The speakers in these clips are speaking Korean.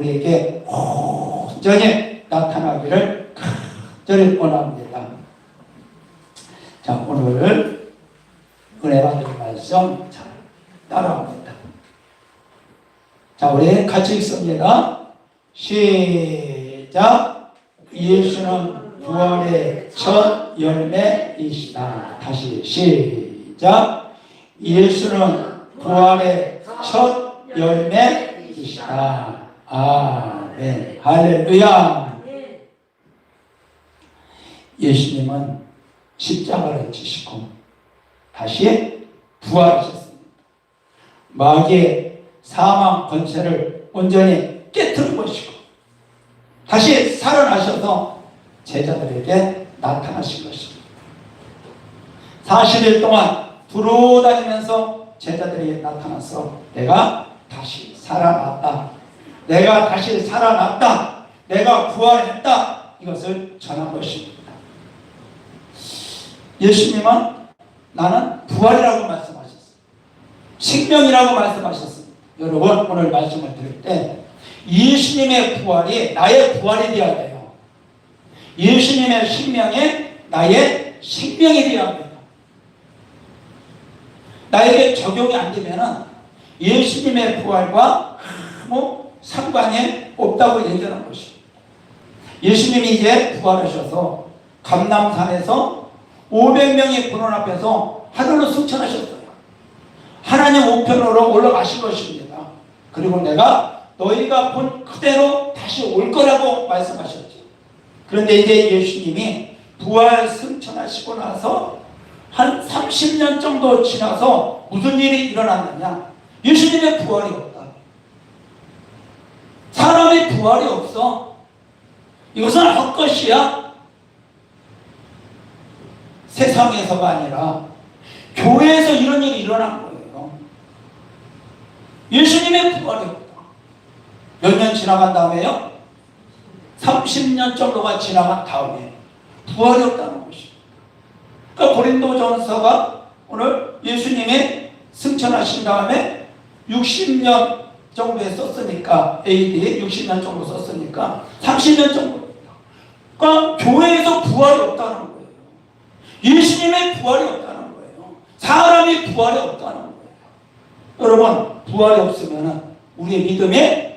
우리에게 온전히 나타나기를 간절히 원합니다. 자, 오늘 은혜 받은 말씀 잘 따라옵니다. 자, 우리 같이 읽습니다. 시작. 예수는 부활의 첫 열매이시다. 다시 시작. 예수는 부활의 첫 열매이시다. 아멘. 할렐루야. 예수님은 십자가를 지시고 다시 부활하셨습니다. 마귀의 사망 권세를 온전히 깨뜨린 것이고 다시 살아나셔서 제자들에게 나타나신 것입니다. 40일 동안 두루다니면서 제자들에게 나타나서 내가 다시 살아났다. 내가 다시 살아났다. 내가 부활했다. 이것을 전한 것입니다. 예수님은 나는 부활이라고 말씀하셨어요. 생명이라고 말씀하셨습니다. 여러분 오늘 말씀을 들을 때 예수님의 부활이 나의 부활이 되어야 돼요. 예수님의 생명이 나의 생명이 되어야 합니다. 나에게 적용이 안 되면 예수님의 부활과 아무 상관이 없다고 얘기하는 것입니다. 예수님이 이제 부활하셔서 감람산에서 500명의 군원 앞에서 하늘로 승천하셨어요. 하나님 우편으로 올라가신 것입니다. 그리고 내가 너희가 본 그대로 다시 올 거라고 말씀하셨죠. 그런데 이제 예수님이 부활 승천하시고 나서 한 30년 정도 지나서 무슨 일이 일어났느냐? 예수님의 부활이 없다. 사람의 부활이 없어. 이것은 헛것이야. 세상에서가 아니라 교회에서 이런 일이 일어난 거예요. 예수님의 부활이 없다. 몇 년 지나간 다음에요? 30년 정도가 지나간 다음에 부활이 없다는 것입니다. 그러니까 고린도전서가 오늘 예수님이 승천하신 다음에 60년 정도에 썼으니까 AD 60년 정도 썼으니까 30년 정도입니다. 그러니까 교회에서 부활이 없다는 거예요. 예수님의 부활이 없다는 거예요. 사람의 부활이 없다는 거예요. 여러분 부활이 없으면 우리의 믿음이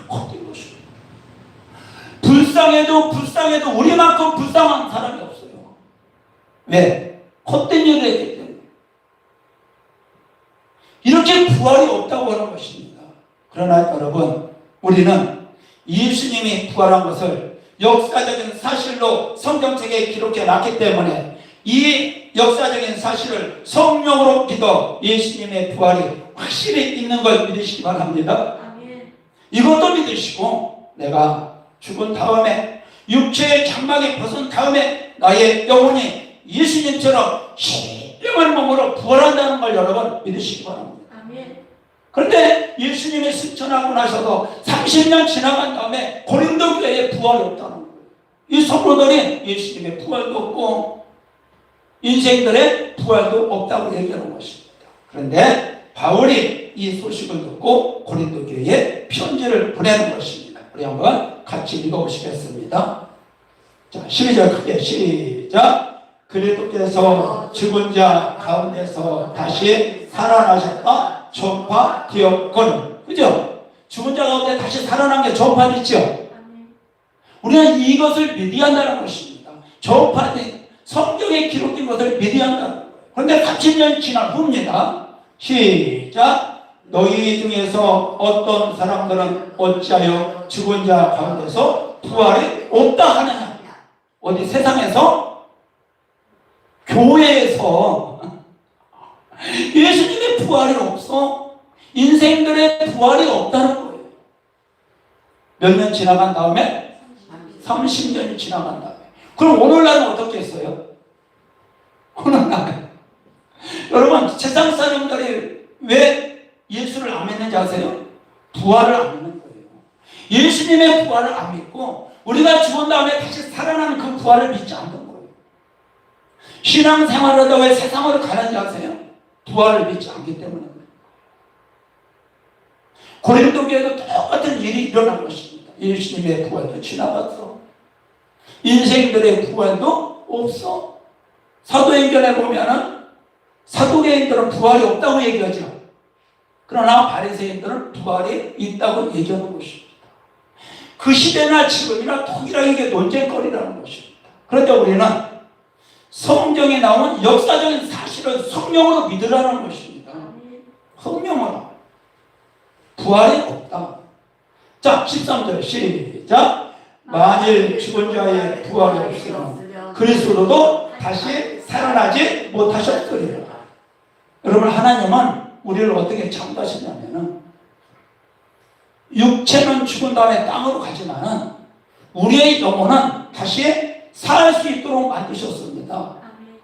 헛된 것입니다. 불쌍해도 우리만큼 불쌍한 사람이 없어요. 왜? 헛된 일을 했기 때문에. 이렇게 부활이 없다고 하는 것입니다. 그러나 여러분 우리는 예수님이 부활한 것을 역사적인 사실로 성경책에 기록해 놨기 때문에 이 역사적인 사실을 성령으로 믿어 예수님의 부활이 확실히 있는 걸 믿으시기 바랍니다. 이것도 믿으시고 내가 죽은 다음에 육체의 장막에 벗은 다음에 나의 영혼이 예수님처럼 신령한 몸으로 부활한다는 걸 여러분 믿으시기 바랍니다. 그런데 예수님이 승천하고 나서도 30년 지나간 다음에 고린도 교회에 부활이 없다는 거예요. 이 성도들이 예수님의 부활도 없고 인생들의 부활도 없다고 얘기하는 것입니다. 그런데 바울이 이 소식을 듣고 고린도 교회에 편지를 보내는 것입니다. 우리 한번 같이 읽어보시겠습니다. 자, 12절 크게 시작. 그리스도께서 죽은 자 가운데서 다시 살아나셨다 전파되었거늘. 그죠? 죽은 자 가운데 다시 살아난 게 전파됐죠? 우리는 이것을 믿어야 한다는 것입니다. 전파된 성경에 기록된 것을 믿어야 한다는 거예요. 그런데 30년 지난 후입니다. 시작. 너희 중에서 어떤 사람들은 어찌하여 죽은 자 가운데서 부활이 없다 하느냐? 어디 세상에서? 교회에서 예수님의 부활이 없어. 인생들의 부활이 없다는 거예요. 몇 년 지나간 다음에? 30년이 지나간 다음에. 그럼 오늘날은 어떻게 했어요? 오늘날 여러분 세상 사람들이 왜 예수를 안 믿는지 아세요? 부활을 안 믿는 거예요. 예수님의 부활을 안 믿고 우리가 죽은 다음에 다시 살아나는 그 부활을 믿지 않는 거예요. 신앙생활을 하다 왜 세상으로 가는지 아세요? 부활을 믿지 않기 때문에. 고린도 교회도 똑같은 일이 일어난 것입니다. 예수님의 부활도 지나갔어. 인생들의 부활도 없어. 사도행전에 보면은 사도계인들은 부활이 없다고 얘기하죠. 그러나 바리새인들은 부활이 있다고 얘기하는 것입니다. 그 시대나 지금이나 동일하게 논쟁거리라는 것입니다. 그런데 우리는 성경에 나온 역사적인 사실을 성령으로 믿으라는 것입니다. 성령으로. 부활이 없다. 자, 13절 시작. 만일 죽은 자의 부활이 없으면 그리스도도 다시 살아나지 못하셨으리라. 여러분, 하나님은 우리를 어떻게 창조하시냐면은 육체는 죽은 다음에 땅으로 가지만은 우리의 영혼은 다시 살 수 있도록 만드셨습니다.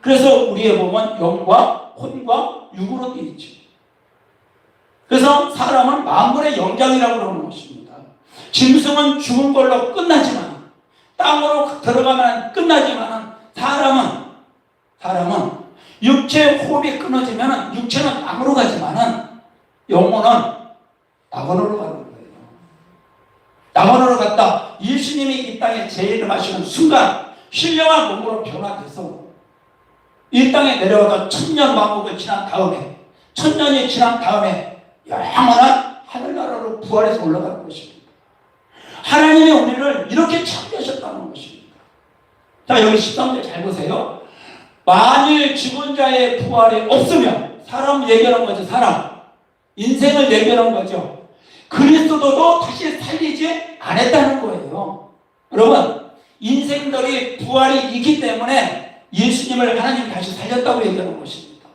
그래서 우리의 몸은 영과 혼과 육으로 되어 있죠. 그래서 사람은 만물의 영장이라고 그러는 것입니다. 짐승은 죽은 걸로 끝나지만, 땅으로 들어가면 끝나지만, 사람은 육체의 호흡이 끊어지면 육체는 땅으로 가지만 영혼은 낙원으로 가는 거예요. 낙원으로 갔다 예수님이 이 땅에 재림하시는 순간 신령한 몸으로 변화돼서 이 땅에 내려와서 천년왕국을 지난 다음에, 천년이 지난 다음에 영원한 하늘나라로 부활해서 올라가는 것입니다. 하나님이 우리를 이렇게 창조하셨다는 것입니다. 자, 여기 13절 잘 보세요. 만일 죽은 자의 부활이 없으면, 사람 얘기하는 거죠. 사람 인생을 얘기하는 거죠. 그리스도도 다시 살리지 않았다는 거예요. 여러분, 인생들이 부활이 있기 때문에 예수님을 하나님이 다시 살렸다고 얘기하는 것입니다.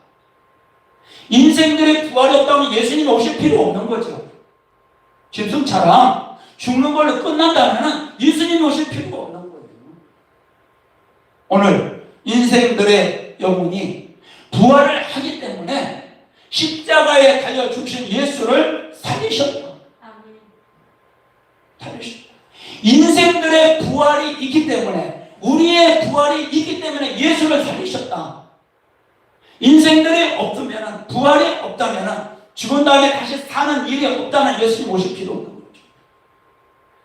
인생들의 부활이 없다면 예수님이 오실 필요 없는 거죠. 짐승처럼 죽는 걸로 끝난다면 예수님이 오실 필요가 없는 거예요. 오늘 인생들의 영혼이 부활을 하기 때문에 십자가에 달려 죽으신 예수를 살리셨다. 살리셨다. 인생들의 부활이 있기 때문에, 우리의 부활이 있기 때문에 예수를 살리셨다. 인생들이 없으면, 부활이 없다면 죽은 다음에 다시 사는 일이 없다면 예수님 오실 필요 없는 거죠.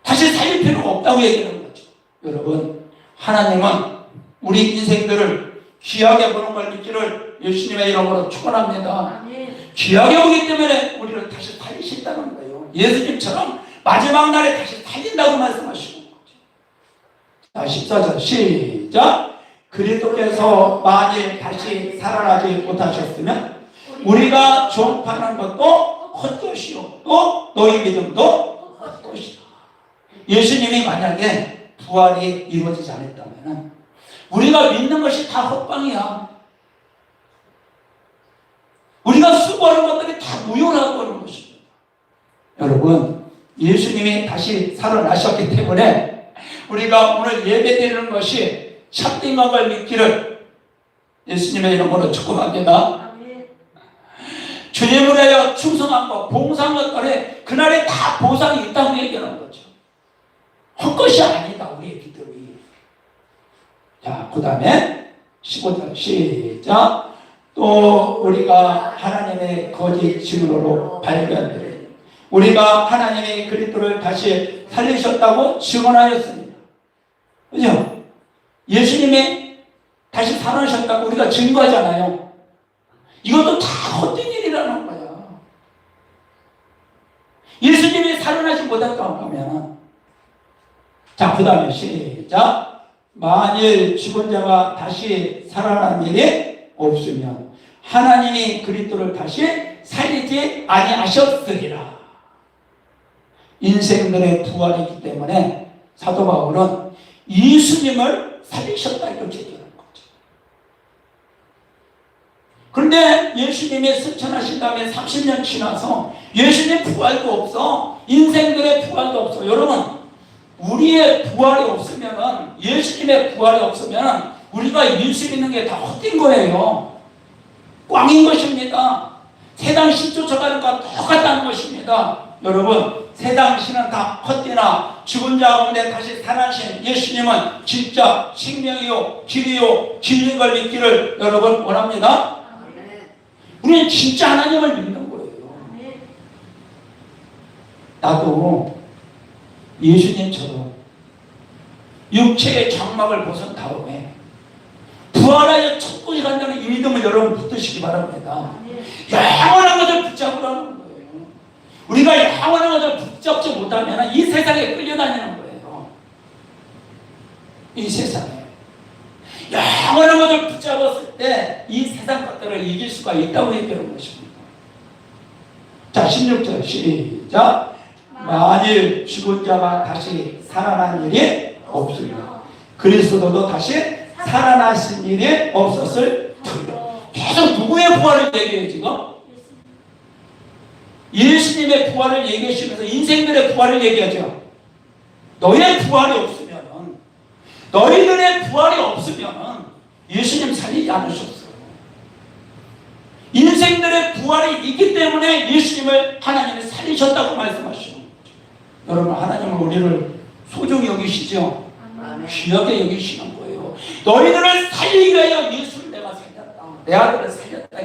다시 살릴 필요가 없다고 얘기하는 거죠. 여러분, 하나님은 우리 인생들을 귀하게 보는 걸 믿기를 예수님의 이름으로 축원합니다. 귀하게 보기 때문에 우리를 다시 살리신다는 거예요. 예수님처럼 마지막 날에 다시 살린다고 말씀하시는 거죠. 자, 14절 시작. 그리스도께서 만일 다시 살아나지 못하셨으면 우리가 종파하는 것도 헛것이요 또 너희 믿음도 헛것이다. 예수님이 만약에 부활이 이루어지지 않았다면 우리가 믿는 것이 다 헛방이야. 우리가 수고하는 것들이 다 무효라고 하는 것입니다. 여러분, 예수님이 다시 살아나셨기 때문에 우리가 오늘 예배드리는 것이 참된 것을 믿기를 예수님의 이름으로 축복합니다. 주님을 위하여 충성한 것, 봉사한 것들에 그날에 다 보상이 있다고 얘기하는 거죠. 헛것이 아니다, 우리의 기도이. 자, 그 다음에 15절 시작. 또 우리가 하나님의 거짓 증언으로 발견되리. 우리가 하나님의 그리스도를 다시 살리셨다고 증언하였습니다. 그죠? 예수님이 다시 살아나셨다고 우리가 증거하잖아요. 이것도 다 헛된 일이라는 거야. 예수님이 살아나지 못했다고 하면, 자, 그 다음에 시작. 만일 죽은 자가 다시 살아나는 일이 없으면 하나님이 그리스도를 다시 살리지 아니하셨으리라. 인생들의 부활이기 때문에 사도 바울은 예수님을 살리셨다 이렇게 얘기하는 거죠. 그런데 예수님이 승천하신 다음에 30년 지나서 예수님 부활도 없어. 인생들의 부활도 없어. 여러분, 우리의 부활이 없으면, 예수님의 부활이 없으면 우리가 예수 믿는 게 다 헛된 거예요. 꽝인 것입니다. 세상 신 쫓아가는 것과 똑같다는 것입니다. 여러분, 세상 신은 다 헛되나 죽은 자 가운데 다시 살아나신 예수님은 진짜 생명이요 길이요 진리인 걸 믿기를 여러분 원합니다. 우리는 진짜 하나님을 믿는 거예요. 나도 예수님처럼 육체의 장막을 벗은 다음에 부활하여 천국에 간다는 이 믿음을 여러분 붙드시기 바랍니다. 영원한 것을 붙잡으라는 거예요. 우리가 영원한 것을 붙잡지 못하면 이 세상에 끌려다니는 거예요. 이 세상에 영원한 것을 붙잡았을 때 이 세상 것들을 이길 수가 있다고 얘기하는 것입니다. 자, 16절 시작. 만일 죽은 자가 다시 살아난 일이 없으면 그리스도도 다시 살아나신 일이 없었을 터이요. 계속 누구의 부활을 얘기해요 지금? 예수님의 부활을 얘기하시면서 인생들의 부활을 얘기하죠. 너의 부활이 없으면, 너희들의 부활이 없으면 예수님 살리지 않으셨어요. 인생들의 부활이 있기 때문에 예수님을 하나님이 살리셨다고 말씀하시는 거죠. 여러분, 하나님은 우리를 소중히 여기시죠. 귀하게 여기시는 거예요. 너희들을 살리기 위하여 예수를 내가 살렸다. 내 아들을 살렸다.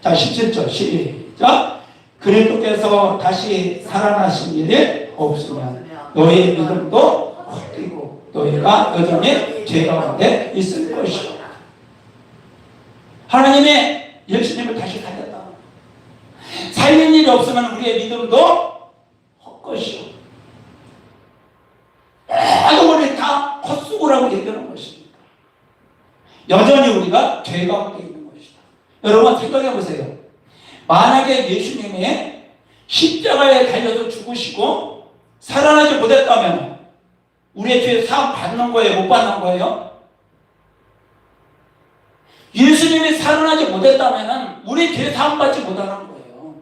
자, 17절 시작. 그리스도께서 다시 살아나신 일이 없으면 너희의 믿음도 헛되고 너희가 여전히 죄 가운데 있을 것이요. 하나님의 예수님을 다시 살렸다. 살린 일이 없으면 우리의 믿음도 헛것이요. 모든 것이 다 헛수고라고 얘기하는 것입니다. 여전히 우리가 죄 가운데 있는 것이다. 여러분 생각해 보세요. 만약에 예수님이 십자가에 달려서 죽으시고 살아나지 못했다면 우리의 죄 사함 받는 거예요? 못 받는 거예요? 예수님이 살아나지 못했다면 우리 죄 사함 받지 못하는 거예요.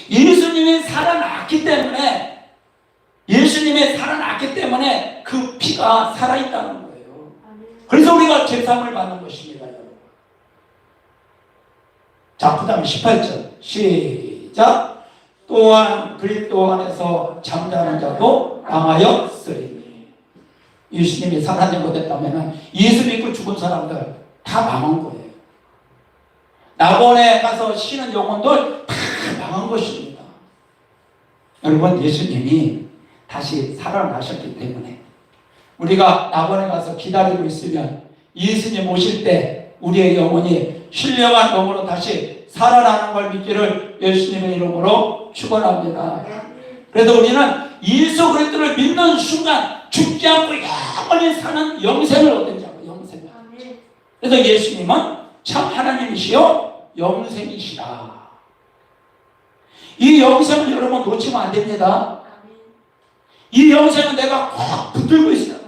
예수님이 살아났기 때문에 그 피가 살아있다는 거예요. 그래서 우리가 죄 사함을 받는 것입니다. 자, 그 다음에 18절 시작. 또한 그리스도 안에서 잠자는 자도 망하였으리니. 예수님이 살아나지 못했다면 예수 믿고 죽은 사람들 다 망한 거예요. 낙원에 가서 쉬는 영혼들 다 망한 것입니다. 여러분, 예수님이 다시 살아나셨기 때문에 우리가 낙원에 가서 기다리고 있으면 예수님 오실 때 우리의 영혼이 신령한 영으로 다시 살아나는 걸 믿기를 예수님의 이름으로 축원합니다. 그래서 우리는 예수 그리스도를 믿는 순간 죽지 않고 영원히 사는 영생을 얻는 자고, 영생을. 그래서 예수님은 참 하나님이시요 영생이시라. 이 영생을 여러분 놓치면 안 됩니다. 이 영생은 내가 꼭 붙들고 있어요.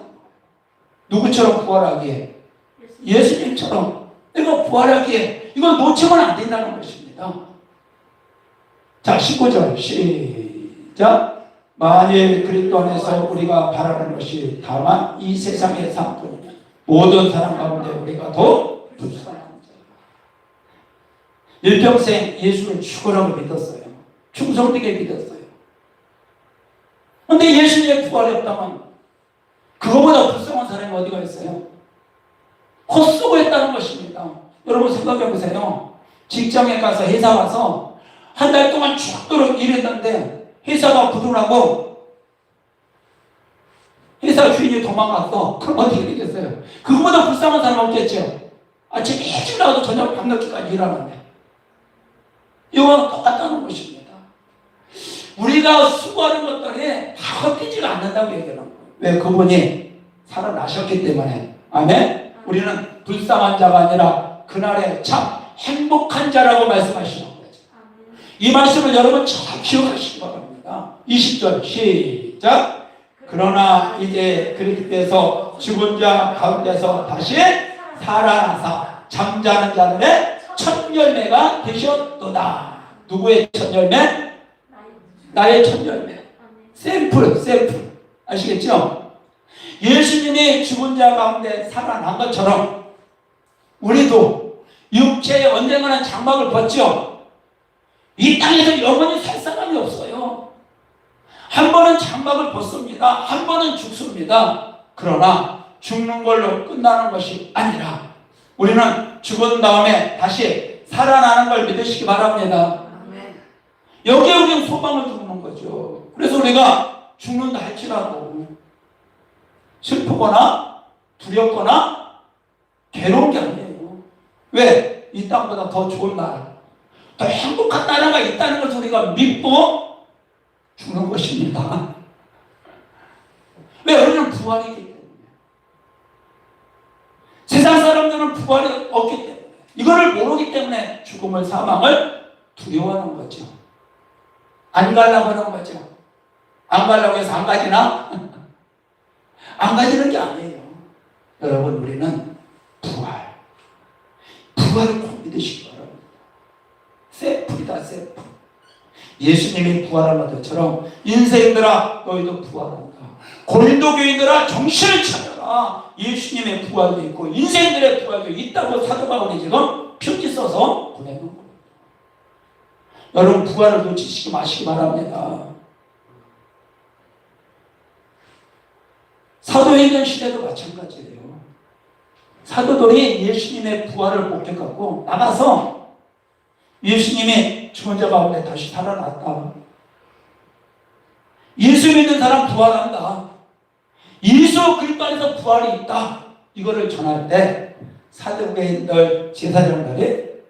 누구처럼 부활하기에? 예수님처럼 내가 부활하기에 이걸 놓치면 안 된다는 것입니다. 자, 19절 시작. 만일 그리스도 안에서 우리가 바라는 것이 다만 이 세상의 삶뿐이면 모든 사람 가운데 우리가 더 불쌍한 자. 일평생 예수를 죽으라고 믿었어요. 충성되게 믿었어요. 그런데 예수님의 부활이 없다면 그거보다 불쌍한 사람이 어디가 있어요? 헛수고했다는 것입니다. 여러분 생각해 보세요. 직장에 가서 회사 와서 한 달 동안 죽도록 일했는데 회사가 부도나고 회사 주인이 도망갔어. 그럼 어떻게 되겠어요? 그거보다 불쌍한 사람 없겠죠? 아침 일찍 나와도 저녁 밤늦게까지 일하는데. 이거는 똑같다는 것입니다. 우리가 수고하는 것들이 다 헛되지가 않는다고 얘기하는 거예요. 왜? 그분이 살아나셨기 때문에. 아멘? 우리는 불쌍한 자가 아니라 그날에 참 행복한 자라고 말씀하시는 거죠. 이 말씀을 여러분 잘 기억하시기 바랍니다. 20절 시작. 그러나 이제 그리스도께서 죽은 자 가운데서 다시 살아나사 잠자는 자들의 첫 열매가 되셨도다. 누구의 첫 열매? 나의 첫 열매. 샘플. 아시겠죠? 예수님이 죽은 자 가운데 살아난 것처럼 우리도 육체의 언젠가는 장막을 벗죠. 이 땅에서 영원히 살 사람이 없어요. 한 번은 장막을 벗습니다. 한 번은 죽습니다. 그러나 죽는 걸로 끝나는 것이 아니라 우리는 죽은 다음에 다시 살아나는 걸 믿으시기 바랍니다. 여기에 우리는 소망을 두는 거죠. 그래서 우리가 죽는다 할지라도 슬프거나 두렵거나 괴로운 게 아니에요. 왜? 이 땅보다 더 좋은 나라, 더 행복한 나라가 있다는 것을 우리가 믿고 죽는 것입니다. 왜? 우리는 부활이기 때문에. 세상 사람들은 부활이 없기 때문에, 이거를 모르기 때문에 죽음을, 사망을 두려워하는 거죠. 안 가려고 하는 거죠. 안 가려고 해서 안 가지나? 안 가지는 게 아니에요. 여러분, 우리는 부활을 꼭 믿으시기 바랍니다. 세풀이다, 세풀. 예수님이 부활한 것처럼 인생들아 너희도 부활한다. 고린도 교인들아 정신을 차려라. 예수님의 부활도 있고 인생들의 부활도 있다고 사도 바울이 지금 편지 써서 보내는 거예요. 여러분, 부활을 놓치시지 마시기 바랍니다. 사도행전 시대도 마찬가지예요. 사도들이 예수님의 부활을 목격하고 나가서 예수님이 죽은 자 가운데 다시 살아났다. 예수 믿는 사람 부활한다. 예수 그리스도 안에서 부활이 있다. 이거를 전할 때 사도계인들, 제사장들이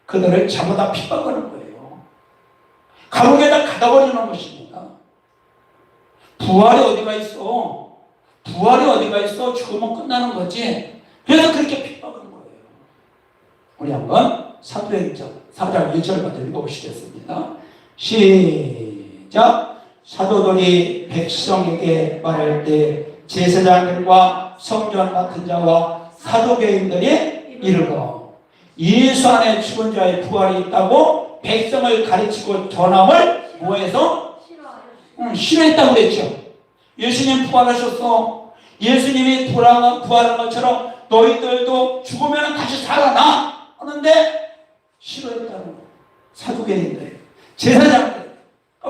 그들을 잡아다 핍박하는 거예요. 감옥에다 가둬버리는 것입니다. 부활이 어디가 있어? 부활이 어디가 있어? 죽으면 끝나는 거지. 그래서 그렇게 핍박하는 거예요. 우리 한번 사도행전 4장 1절부터 읽어보시겠습니다. 시작. 사도들이 백성에게 말할 때 제사장들과 성전 맡은 자와 사도교인들이 이르고 예수 안에 죽은 자의 부활이 있다고 백성을 가르치고 전함을 뭐해서? 싫어했다고 그랬죠. 예수님 부활하셨어. 예수님이 부활한 것처럼 너희들도 죽으면 다시 살아나 하는데 싫어했다는 거예요. 사도교인들, 제사장들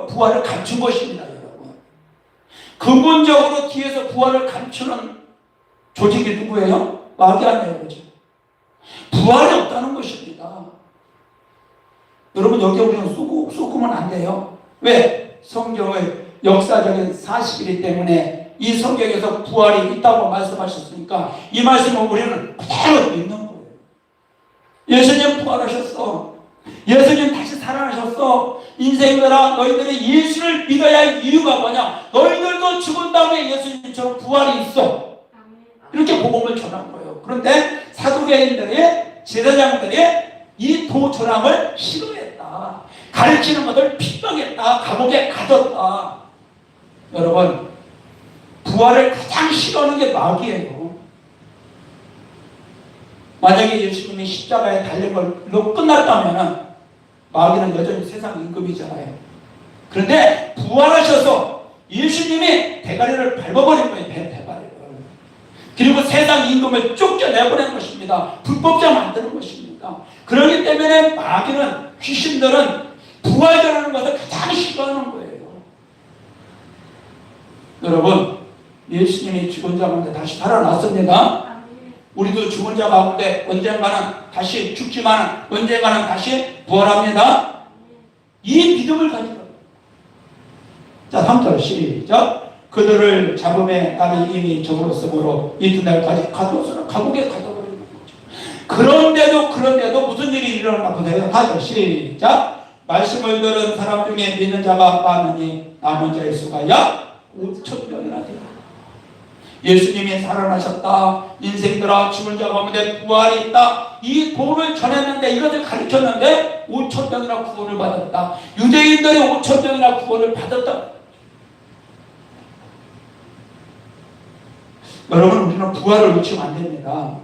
부활을 감춘 것입니다. 여러분, 근본적으로 뒤에서 부활을 감추는 조직이 누구예요? 마귀아니에요. 그죠? 부활이 없다는 것입니다. 여러분, 여기 우리는 쏘구면 안 돼요. 왜? 성경의 역사적인 사실이기 때문에 이 성경에서 부활이 있다고 말씀하셨으니까 이 말씀을 우리는 그대로 믿는 거예요. 예수님 부활하셨어. 예수님 다시 살아나셨어. 인생들아 너희들이 예수를 믿어야 할 이유가 뭐냐? 너희들도 죽은 다음에 예수님처럼 부활이 있어. 이렇게 복음을 전한 거예요. 그런데 사도계인들이, 제사장들이 이 도전함을 싫어했다. 가르치는 것을 핍박했다. 감옥에 가뒀다. 여러분, 부활을 가장 싫어하는 게 마귀예요. 만약에 예수님이 십자가에 달린 걸로 끝났다면 마귀는 여전히 세상 임금이잖아요. 그런데 부활하셔서 예수님이 대가리를 밟아버린 거예요. 대가리를. 그리고 세상 임금을 쫓겨내버린 것입니다. 불법자 만드는 것입니다. 그렇기 때문에 마귀는, 귀신들은 부활이라는 것을 가장 싫어하는 거예요. 여러분, 예수님이 죽은 자 가운데 다시 살아났습니다. 우리도 죽은 자 가운데 언젠가는 다시 죽지만 언젠가는 다시 부활합니다. 이 믿음을 가지고. 자, 3절 시작. 그들을 잡음에 나는 이미 적으로쓰므로 이튿날까지 감옥에 가둬버리는 거죠. 그런데도 무슨 일이 일어나나 보세요. 4절 시작. 말씀을 들은 사람 중에 믿는 자가 많으니 남은 자의 수가 약 5,000명이나 되라. 예수님이 살아나셨다. 인생들아 죽은 자 가운데 부활이 있다. 이 복음을 전했는데, 이것을 가르쳤는데 5,000명이나 구원을 받았다. 유대인들이 5,000명이나 구원을 받았다. 여러분, 우리는 부활을 놓치면 안 됩니다.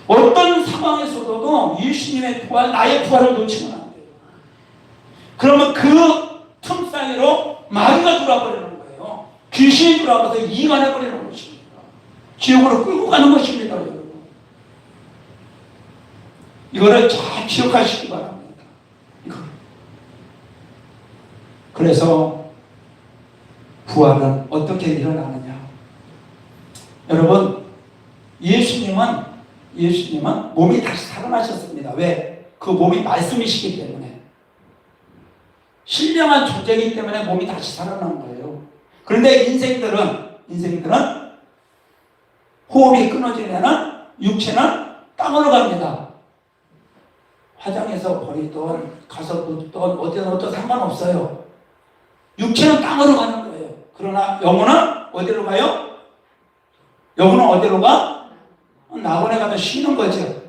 어떤 상황에서도 예수님의 부활, 나의 부활을 놓치면 안 돼요. 그러면 그 틈 사이로 마귀가 들어와버리는 거예요. 귀신이 들어와서 이간해버리는 것입니다. 지옥으로 끌고 가는 것입니다. 여러분, 이거를 잘 기억하시기 바랍니다. 그래서 부활은 어떻게 일어나느냐? 여러분, 예수님은 몸이 다시 살아나셨습니다. 왜? 그 몸이 말씀이시기 때문에. 신령한 존재이기 때문에 몸이 다시 살아나는 거예요. 그런데 인생들은 호흡이 끊어지면은 육체는 땅으로 갑니다. 화장해서 버리든 가서 묻든 어디든 상관없어요. 육체는 땅으로 가는 거예요. 그러나 영혼은 어디로 가요? 영혼은 어디로 가? 낙원에 가서 쉬는 거죠.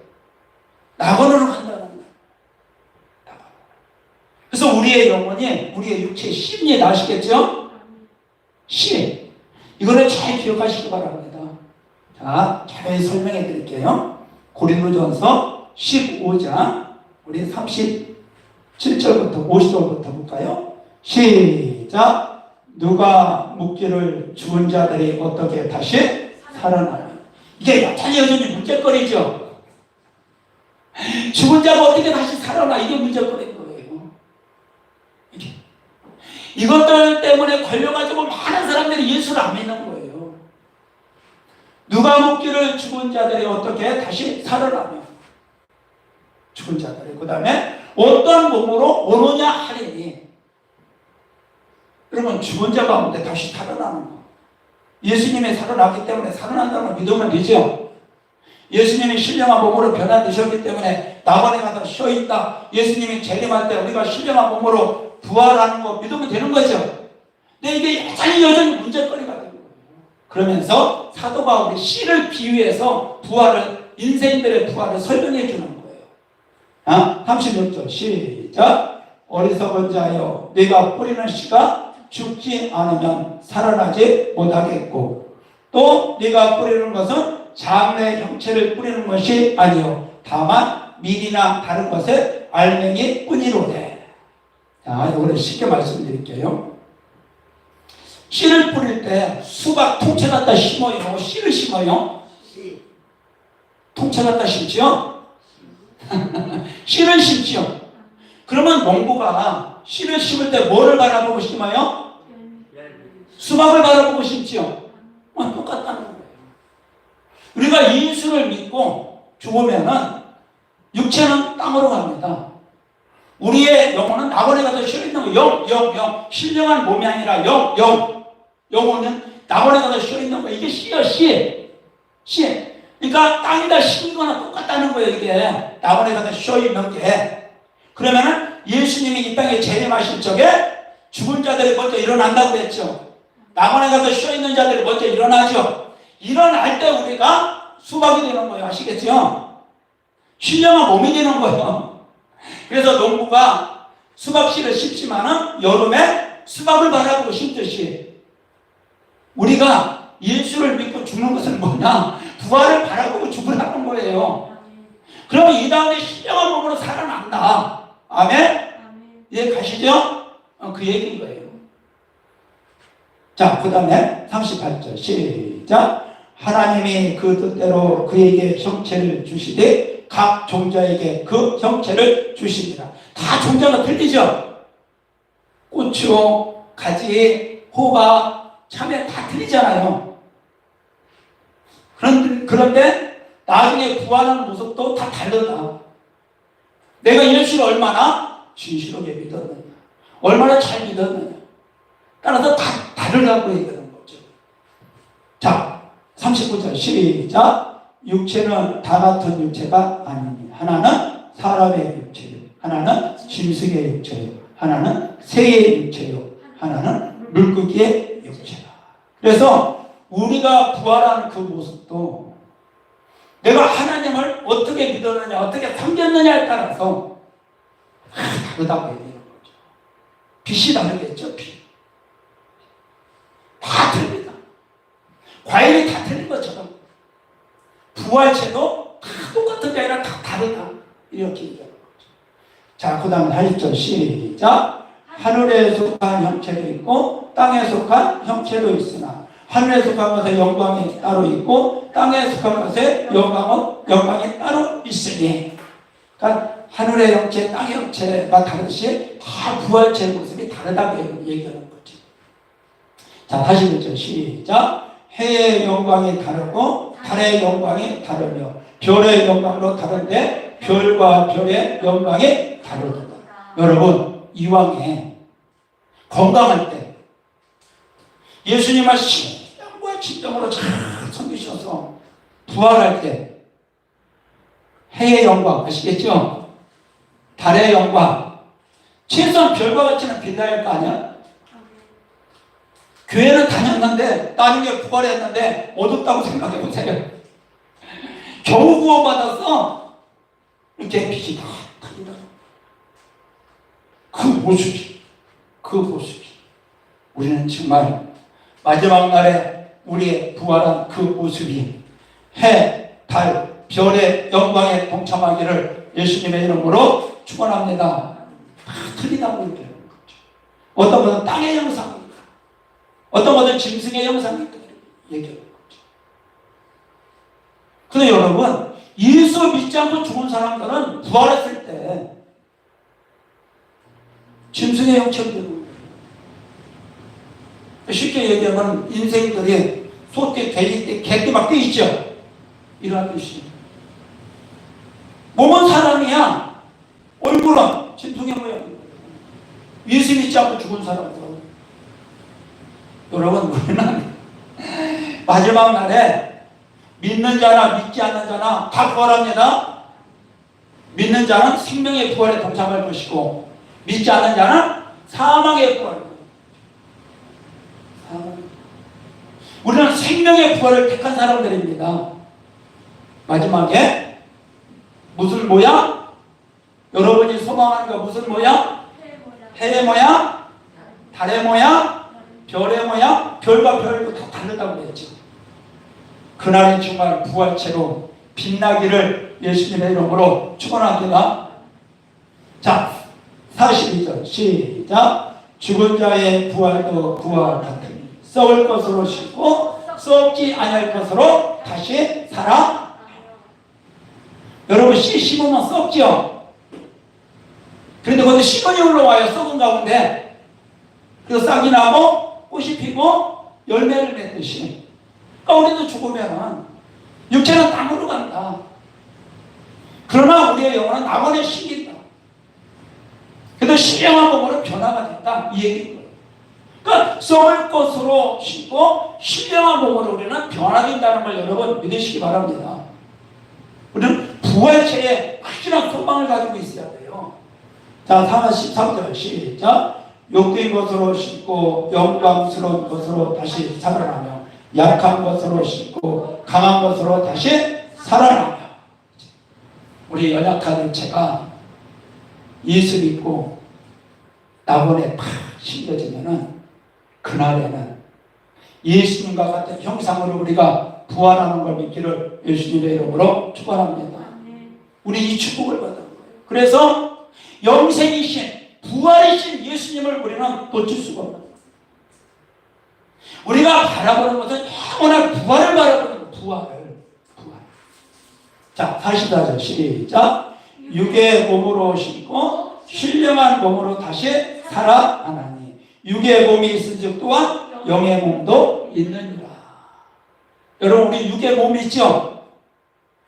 낙원으로 간다는 거예요. 그래서 우리의 영혼이 우리의 육체의 심리에 아시겠죠? 심. 이거를 잘 기억하시기 바랍니다. 자, 자세히 설명해 드릴게요. 고린도전서 15장 우리 37절부터 50절부터 볼까요? 시작. 누가 묻기를 죽은 자들이 어떻게 다시 살아나냐. 이게 여전히 문제거리죠. 죽은 자가 어떻게 다시 살아나. 이게 문제거리인 거예요. 이것들 때문에 걸려가지고 많은 사람들이 예수를 안 믿는 거예요. 누가 묻기를 죽은 자들이 어떻게 다시 살아나며. 죽은 자들이. 그 다음에 어떤 몸으로 오느냐 하리니. 그러면 죽은 자 가운데 다시 살아나는 거. 예수님이 살아났기 때문에 살아난다는 걸 믿으면 되죠. 예수님이 신령한 몸으로 변화되셨기 때문에 낙원에 가서 쉬어있다. 예수님이 재림할 때 우리가 신령한 몸으로 부활하는 거 믿으면 되는 거죠. 근데 이게 여전히 문제거리가 되는 거예요. 그러면서 사도 바울이 씨를 비유해서 부활을, 인생들의 부활을 설명해 주는 거예요. 36절 시작. 어리석은 자여 네가 뿌리는 씨가 죽지 않으면 살아나지 못하겠고 또 네가 뿌리는 것은 장래 형체를 뿌리는 것이 아니요 다만 밀이나 다른 것의 알맹이 뿐이로되. 자, 이거를 쉽게 말씀드릴게요. 씨를 뿌릴 때 수박 통째 갖다 심어요? 씨를 심어요? 통째 갖다 심지요? 씨를 심지요. 그러면 농부가 씨를 심을 때 뭐를 바라보고 심어요? 수박을 바라보고 심지요. 똑같다는 거예요. 우리가 예수를 믿고 죽으면은 육체는 땅으로 갑니다. 우리의 영혼은 낙원에 가서 쉬어있는 거. 영. 신령한 몸이 아니라 영. 영혼은 낙원에 가서 쉬어있는 거. 이게 씨야, 씨. 그러니까 땅에다 심은 거나 똑같다는 거예요, 이게. 낙원에 가서 쉬어있는 게. 그러면은 예수님이 이 땅에 재림하실 적에 죽은 자들이 먼저 일어난다고 했죠. 낙원에 가서 쉬어있는 자들이 먼저 일어나죠. 일어날 때 우리가 수박이 되는 거예요. 아시겠죠? 신령한 몸이 되는 거예요. 그래서 농부가 수박씨를 심지만은 여름에 수박을 바라보고 심듯이 우리가 예수를 믿고 죽는 것은 뭐냐? 부활을 바라보고 죽으라는 거예요. 그러면 이 다음에 신령한 몸으로 살아난다. 아멘? 이해 가시죠? 그 얘기인 거예요. 자, 그 다음에 38절 시작. 하나님이 그 뜻대로 그에게 형체를 주시되 각 종자에게 그 형체를 주십니다. 다 종자가 틀리죠? 고추, 가지, 호박, 참외 다 틀리잖아요. 그런데 나중에 구하는 모습도 다 다르다. 내가 예수를 얼마나 진실하게 믿었느냐, 얼마나 잘 믿었느냐 따라서 다 다르다고 얘기하는 거죠. 자, 39절 시작. 육체는 다 같은 육체가 아니니 하나는 사람의 육체요, 하나는 짐승의 육체요, 하나는 새의 육체요, 하나는 물고기의 육체다. 그래서 우리가 부활하는 그 모습도 내가 하나님을 어떻게 믿었느냐, 어떻게 섬겼느냐에 따라서 다르다고 얘기하는 거죠. 빛이 다르겠죠, 빛. 다 틀립니다. 과일이 다 틀린 것처럼 부활체도 다 똑같은 게 아니라 다 다르다. 이렇게 얘기하는 거죠. 자, 그 다음 80절 시작. 하늘에 속한 형체도 있고 땅에 속한 형체도 있으나 하늘에 속한 것에 영광이 따로 있고 땅에 속한 것에 영광이 따로 있으니. 그러니까 하늘의 형체, 땅의 형체가 다르듯이 다 부활체의 모습이 다르다고 얘기하는 거죠. 자, 81절 시작. 해의 영광이 다르고 달의 영광이 다르며 별의 영광도 다른데 별과 별의 영광이 다르다. 여러분, 이왕에 건강할 때 예수님을 신령과 진정으로 잘 섬기셔서 부활할 때 해의 영광 아시겠죠? 달의 영광 최소한 별과 같이는 빛나야 할 거 아니야? 교회는 다녔는데 나중에 부활했는데 어둡다고 생각해 보세요. 겨우 구원받았어. 이렇게 빛이 다 달린다. 그 모습이 우리는 정말 마지막 날에 우리의 부활한 그 모습이 해, 달, 별의 영광에 동참하기를 예수님의 이름으로 축원합니다. 다 틀리다고 얘기하는 거죠. 어떤 것은 땅의 형상이고 어떤 것은 짐승의 형상이고 얘기하는 거죠. 근데 여러분 예수 믿지 않고 죽은 사람들은 부활했을 때 짐승의 형체가 되는 거예요. 쉽게 얘기하면 인생들이 소떼, 돼지떼, 개떼 막 떼 있죠. 이러한 뜻이에요. 몸은 사람이야. 얼굴은 짐승의 모양이에요. 예수 믿지 않고 죽은 사람들. 여러분 우리는 마지막 날에 믿는 자나 믿지 않는 자나 다 부활합니다. 믿는 자는 생명의 부활에 동참할 것이고 믿지 않는 자는 사망의 부활. 우리는 생명의 부활을 택한 사람들입니다. 마지막에 무슨 모양? 여러분이 소망하는 거 무슨 모양? 해의 모양? 달의 모양? 별의 모양? 별과 별도 다 다르다고 그랬죠. 그날이 정말 부활체로 빛나기를 예수님의 이름으로 축원합니다. 자, 42절 시작. 죽은 자의 부활도 그와 같으니 썩을 것으로 씻고 썩지 아니할 것으로 다시 살아. 여러분 씨 심으면 썩죠. 그런데 거기 시건이 올라와요. 썩은 가운데. 그래서 싹이 나고 꽃이 피고 열매를 맺듯이. 그러니까 우리도 죽으면 육체는 땅으로 간다. 그러나 우리의 영혼은 낙원에 심긴다. 그래도 신령한 몸으로 변화가 됐다. 이 얘기입니다. 그러니까 썩을 것으로 심고 신령한 몸으로 우리는 변화된다는 걸 여러분 믿으시기 바랍니다. 우리는 부활체에 확실한 소망을 가지고 있어야 돼요. 자, 43절 시작. 욕된 것으로 심고 영광스러운 것으로 다시 살아나며 약한 것으로 심고 강한 것으로 다시 살아나며. 우리 연약한 육체가 예수 믿고 낙원에 팍 심겨지면은 그날에는 예수님과 같은 형상으로 우리가 부활하는 걸 믿기를 예수님의 이름으로 축원합니다. 우리 이 축복을 받은 거예요. 그래서 영생이신 부활이신 예수님을 우리는 놓칠 수가 없는 거예요. 우리가 바라보는 것은 영원한 부활을 바라보는 거예요. 부활. 자, 44절 시작. 육의 몸으로 심고 신령한 몸으로 다시 살아나니 육의 몸이 있은즉 또한 영의 몸도 있느니라. 여러분 우리 육의 몸이 있죠?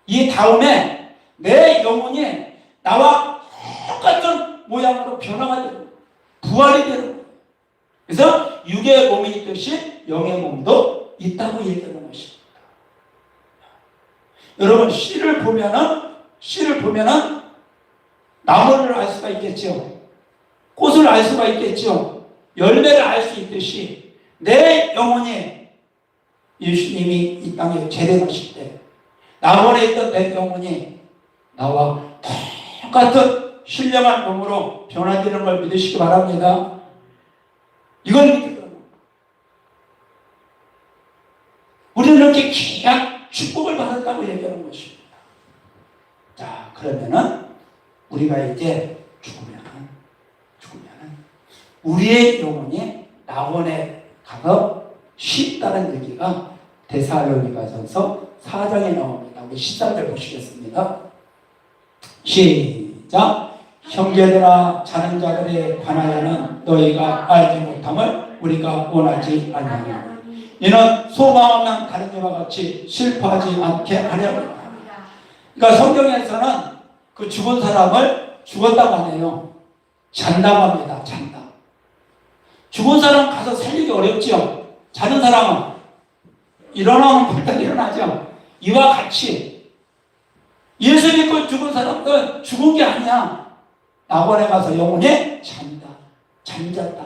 이 다음에 내 영혼이 나와 똑같은 모양으로 변화가 되는 거예요. 부활이 되는 거예요. 그래서 육의 몸이 있듯이 영의 몸도 있다고 얘기하는 것입니다. 여러분 씨를 보면은 나무를 알 수가 있겠죠. 꽃을 알 수가 있겠죠. 열매를 알 수 있듯이 내 영혼이 예수님이 이 땅에 재림하실 때 낙원에 있던 내 영혼이 나와 똑같은 신령한 몸으로 변화되는 걸 믿으시기 바랍니다. 이걸 믿으면 우리는 이렇게 귀한 축복을 받았다고 얘기하는 것입니다. 자, 그러면은 우리가 이제 죽으면은 우리의 영혼이 낙원에 가서 쉽다는 얘기가 데살로니가전서 4장에 나옵니다. 우리 14절 보시겠습니다. 시작. 형제들아, 자는 자들에 관하여는 너희가 알지 못함을 우리가 원하지 아니하노라. 이는 소망 없는 다른 자와 같이 슬퍼하지 않게 하려고. 그러니까 성경에서는 그 죽은 사람을 죽었다고 하네요. 잔다고 합니다. 잔다. 죽은 사람 가서 살리기 어렵죠. 자는 사람은 일어나면 벌떡 일어나죠. 이와 같이 예수 믿고 죽은 사람은 죽은 게 아니야. 낙원에 가서 영혼이 잔다. 잠잤다.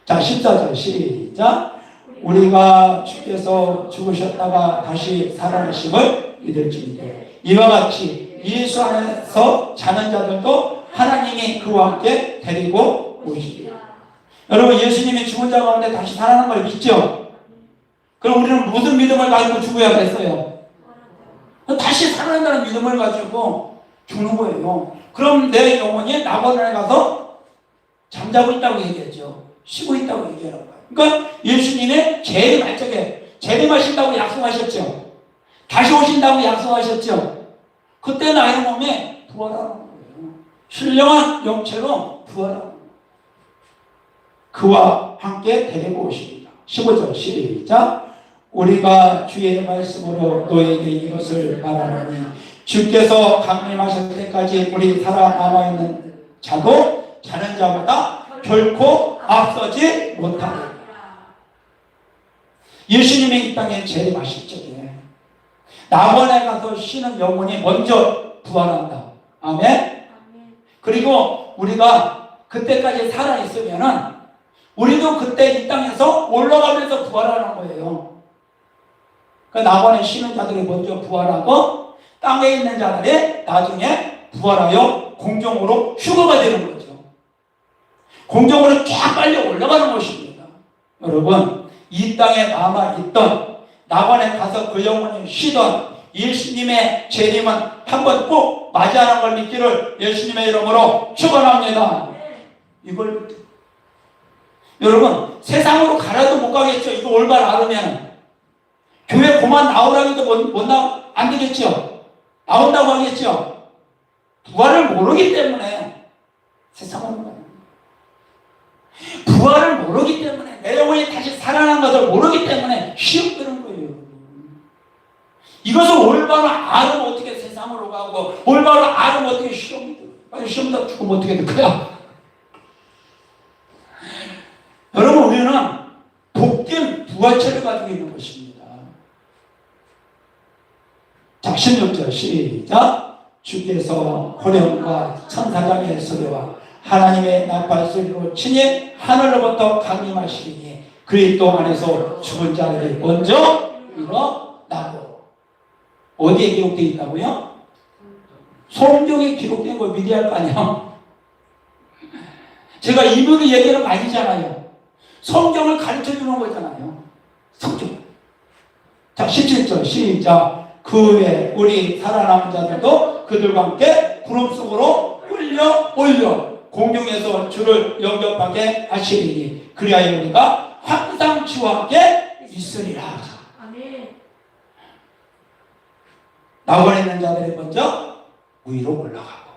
자, 14절 시작. 우리가 주께서 죽으셨다가 다시 살아나심을 믿을지니 이와 같이 예수 안에서 자는 자들도 하나님이 그와 함께 데리고 오시리라. 여러분, 예수님이 죽은 자 가운데 다시 살아난 걸 믿죠? 그럼 우리는 무슨 믿음을 가지고 죽어야겠어요? 다시 살아난다는 믿음을 가지고 죽는 거예요. 그럼 내 영혼이 낙원에 가서 잠자고 있다고 얘기했죠. 쉬고 있다고 얘기하는 거예요. 그러니까 예수님의 제일 말적에 재림하신다고 약속하셨죠. 다시 오신다고 약속하셨죠. 그때 나의 몸에 부활하는 거예요. 신령한 영체로 부활하는 거예요. 그와 함께 데리고 오십니다. 15절 시작. 우리가 주의 말씀으로 너에게 이것을 말하노니 주께서 강림하실 때까지 우리 살아남아있는 자도 자는 자보다 결코 앞서지 못하리라. 예수님이 이 땅에 재림하실 적에 낙원에 가서 쉬는 영혼이 먼저 부활한다. 아멘. 그리고 우리가 그때까지 살아있으면은 우리도 그때 이 땅에서 올라가면서 부활하는 거예요. 그 낙원에 쉬는 자들이 먼저 부활하고 땅에 있는 자들이 나중에 부활하여 공중으로 휴거가 되는 거죠. 공중으로 쫙 빨리 올라가는 것입니다. 여러분, 이 땅에 남아있던 낙원에 가서 그 영혼이 쉬던 예수님의 재림은 한번 꼭 맞이하는 걸 믿기를 예수님의 이름으로 축원합니다. 이걸 여러분, 세상으로 가라도 못 가겠죠. 이거 올바로 알으면 교회 그만 나오라기도 안 되겠죠. 나온다고 하겠죠. 부활을 모르기 때문에 세상으로 가요. 부활을 모르기 때문에 내 영혼이 다시 살아난 것을 모르기 때문에 시험 드는 거예요. 이것을 올바로 알으면 어떻게 세상으로 가고 올바로 알으면 어떻게 시험이 들어요. 시험 다 죽으면 어떻게 될 거야. 여러분, 우리는 복된 부활체를 가지고 있는 것입니다. 자, 16절 시작. 주께서 호령과 천사장의 소리와 하나님의 나팔 소리로 친히 하늘로부터 강림하시리니 그리스도 안에서 죽은 자들이 먼저 일어나고. 어디에 기록되어 있다고요? 성경에 기록된 걸 믿어야 할 거 아니야. 제가 이분의 얘기는 아니잖아요. 성경을 가르쳐 주는 거잖아요. 성경. 자, 17절 시작. 그 후에 우리 살아남은 자들도 그들과 함께 구름 속으로 올려 공중에서 주를 영접하게 하시리니 그리하여 우리가 항상 주와 함께 있으리라. 아멘. 낙원에 있는 자들이 먼저 위로 올라가고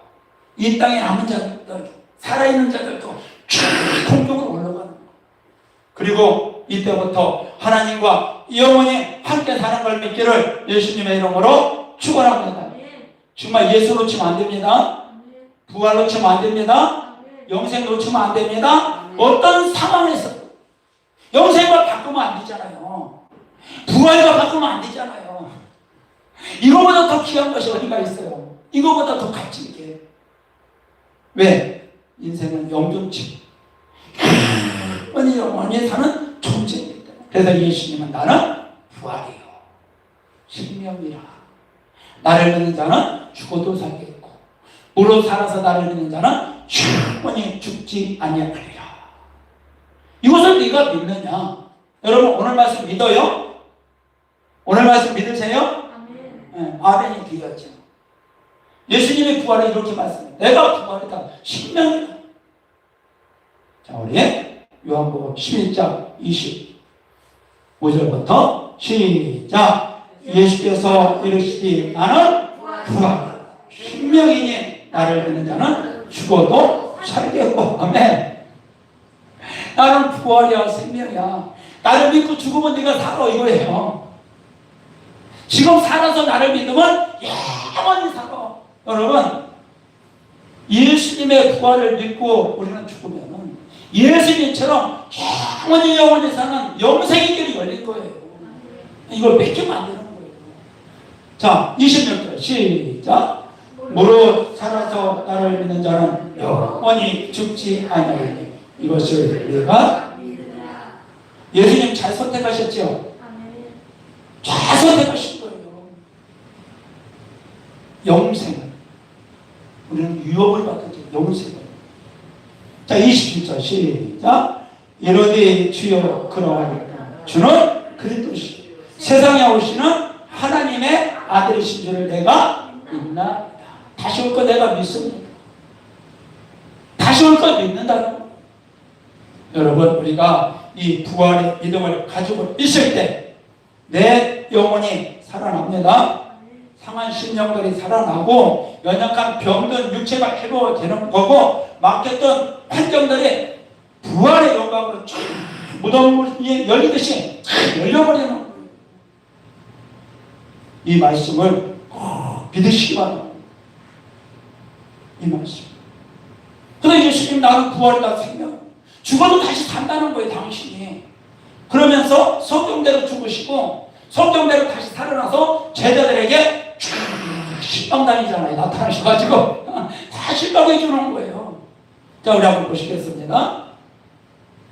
이 땅에 남은 자들, 살아있는 자들도 쭉 공중으로 올라가는 거예요. 그리고 이때부터 하나님과 영원히 함께 사는 걸 믿기를 예수님의 이름으로 축원합니다. 정말 예수 놓치면 안 됩니다. 부활 놓치면 안 됩니다. 영생 놓치면 안 됩니다. 어떤 상황에서 영생을 바꾸면 안 되잖아요. 부활과 바꾸면 안 되잖아요. 이거보다 더 귀한 것이 어디가 있어요. 이거보다 더 가치 있게. 왜? 인생은 영존치. 영원히 사는 존재입니다. 그래서 예수님은 나는 부활이요 생명이라. 나를 믿는 자는 죽어도 살겠고 무릇 살아서 나를 믿는 자는 영원히 죽지 아니하리라. 이것을 네가 믿느냐? 여러분, 오늘 말씀 믿어요? 오늘 말씀 믿으세요? 아멘. 네, 아멘이 드렸죠. 예수님의 부활을 이렇게 말씀해요. 내가 부활이다. 생명이다. 자, 우리 요한복음 11장 25절부터 시작. 예수께서 이르시되 나는 부활 생명이니 나를 믿는 자는 죽어도 살겠고. 아멘. 나는 부활이야 생명이야. 나를 믿고 죽으면 네가 살아 이거예요. 지금 살아서 나를 믿으면 영원히 살아. 여러분, 예수님의 부활을 믿고 우리는 죽으면 예수님처럼 영원히 사는 영생의 길이 열린 거예요. 이걸 뺏기면 안 되는 거예요. 자, 26절 시작. 무릇 살아서 나를 믿는 자는 영원히 죽지 아니하리니 이것을 우리가 예수님 잘 선택하셨죠? 잘 선택하신 거예요. 영생을. 우리는 유업을 받았죠. 영생을. 자, 27절 시작. 이르되 주여 그러하니 주는 그리스도시요 세상에 오시는 하나님의 아들이신 줄을 내가 믿나이다. 다시 올 거 내가 믿습니다. 다시 올 거 믿는다는 거. 여러분, 우리가 이 부활의 믿음을 가지고 있을 때 내 영혼이 살아납니다. 상한 심령들이 살아나고 연약한 병든 육체가 회복되는 거고 막혔던 환경들이 부활의 영광으로 쫙 무덤이 열리듯이 열려버리는 거예요. 이 말씀을 믿으시기 바랍니다. 이 말씀. 그래서 예수님 나는 부활이다 생명. 죽어도 다시 산다는 거예요, 당신이. 그러면서 성경대로 죽으시고 성경대로 다시 살아나서 제자들에게 쫙 신방다니잖아요. 나타나셔가지고 다 신방해 주는 거예요. 자, 우리 한번 보시겠습니다.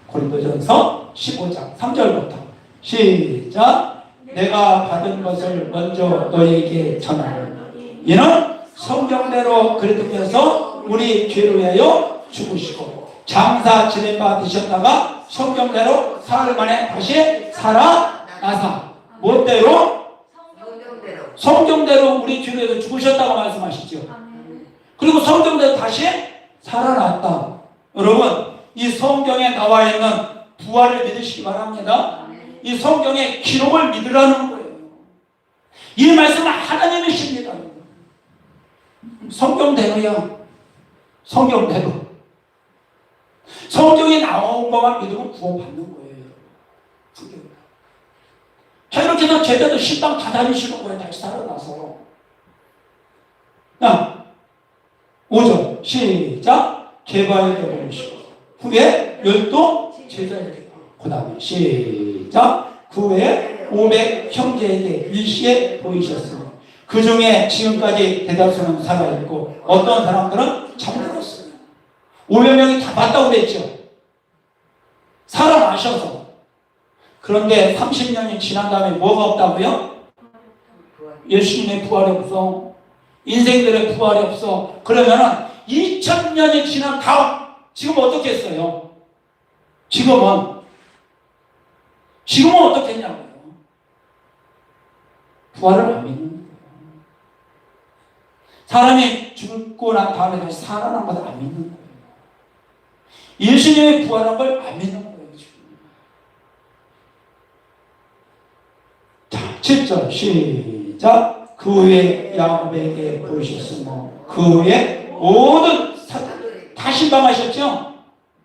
고린도전서 15장 3절부터 시작. 내가 받은 것을 먼저 너에게 전하노니 이는 성경대로 그리스도께서 우리 죄를 위하여 죽으시고 장사 지낸 바 되셨다가 성경대로 사흘 만에 다시 살아나사 뭔대로? 성경대로 우리 죄를 위해서 죽으셨다고 말씀하시죠. 그리고 성경대로 다시 살아났다. 여러분, 이 성경에 나와 있는 부활을 믿으시기 바랍니다. 이 성경의 기록을 믿으라는 거예요. 이 말씀은 하나님이십니다. 성경대로야. 성경대로. 성경에 나온 것만 믿으면 구원받는 거예요. 자, 이렇게 해서 제자도 신방 다 다니시는 거예요. 다시 살아나서. 자, 5절 시작. 제바에게 보내시고 후에 12 제자에게 그 다음에 시작. 그 후에 500 형제에게 일시에 보이셨으니 그 중에 지금까지 대다수는 살아있고 어떤 사람들은 잠들었어요. 500명이 다 봤다고 그랬죠. 살아나셔서. 그런데 30년이 지난 다음에 뭐가 없다고요? 예수님의 부활이 없어. 인생들의 부활이 없어. 그러면은 2000년이 지난 다음 지금 어떻게 했어요? 지금은 어떻게 했냐고요? 부활을 안 믿는 거예요. 사람이 죽고 난 다음에 다시 살아난 것을 안 믿는 거예요. 예수님의 부활한 걸 안 믿는 거예요. 자, 7절 시작. 그 후에 야곱에게 보이셨으며 그 후에 모든 사람들이 다 신방하셨죠?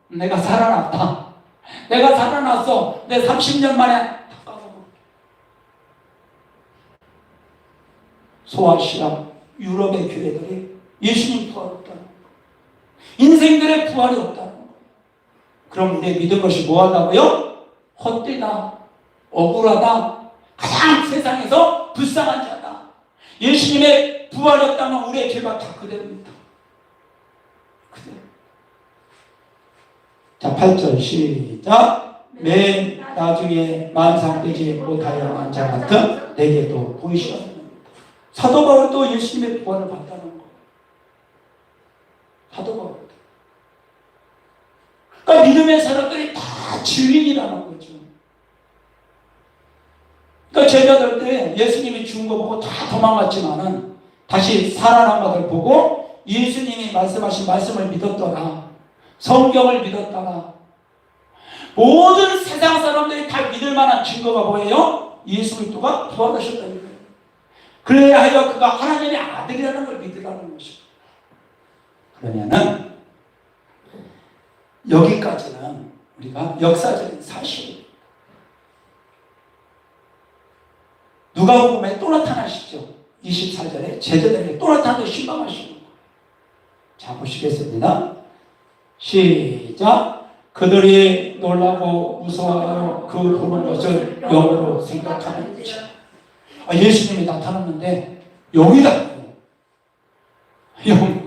내가 살아났다. 내가 살아났어. 내 30년 만에 소아시아 유럽의 교회들이 예수님 부활 없다는 거예요. 인생들의 부활이 없다는 거예요. 그럼 우리 믿은 것이 뭐하다고요? 헛되다, 억울하다, 가장 세상에서 불쌍한 자다. 예수님의 부활이 없다면 우리의 죄가 다 그대로입니다. 그대로. 자, 8절 시작. 맨 나중에 만상되지 못하여만 자 같은 내게도 보이시옵니다. 사도 바울도 예수님의 부활을 봤다는 거. 사도 바울. 그러니까 믿음의 사람들이 다 증인이라는 거죠. 그러니까 제자들 때 예수님이 죽은 거 보고 다 도망갔지만은 다시 살아난 것을 보고 예수님이 말씀하신 말씀을 믿었더라. 성경을 믿었더라. 모든 세상 사람들이 다 믿을 만한 증거가 뭐예요? 예수 그리스도가 부활하셨다는 거예요. 그래야 하여 그가 하나님의 아들이라는 걸 믿으라는 것이죠. 그러면은 여기까지는 우리가 역사적인 사실. 누가복음에 또 나타나시죠. 24절에 제자들에게 또 나타나서 신방하시는 거예요. 자, 보시겠습니다. 시작. 그들이 놀라고 무서워하여 그 보는 것을 영으로 생각하는 거죠. 예수님이 나타났는데 영이다. 영.